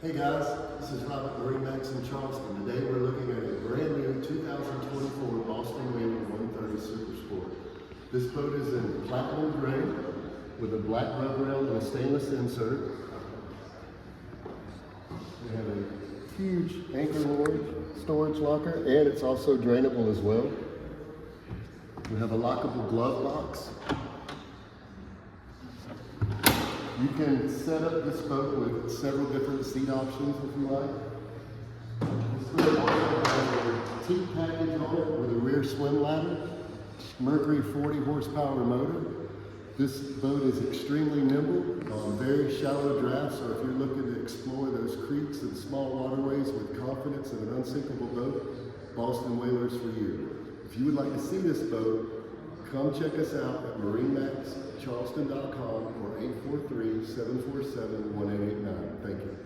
Hey guys, this is Robert MarineMax in Charleston. Today we're looking at a brand new 2024 Boston Whaler 130 Super Sport. This boat is in platinum gray with a black rub rail and a stainless insert. We have a huge anchor storage locker, and it's also drainable as well. We have a lockable glove box. You can set up this boat with several different seat options if you like. This boat also has a teak package on it with a rear swim ladder, Mercury 40 horsepower motor. This boat is extremely nimble on very shallow drafts, so if you're looking to explore those creeks and small waterways with confidence in an unsinkable boat, Boston Whaler's for you. If you would like to see this boat, come check us out at MarineMaxCharleston.com or 843-747-1889. Thank you.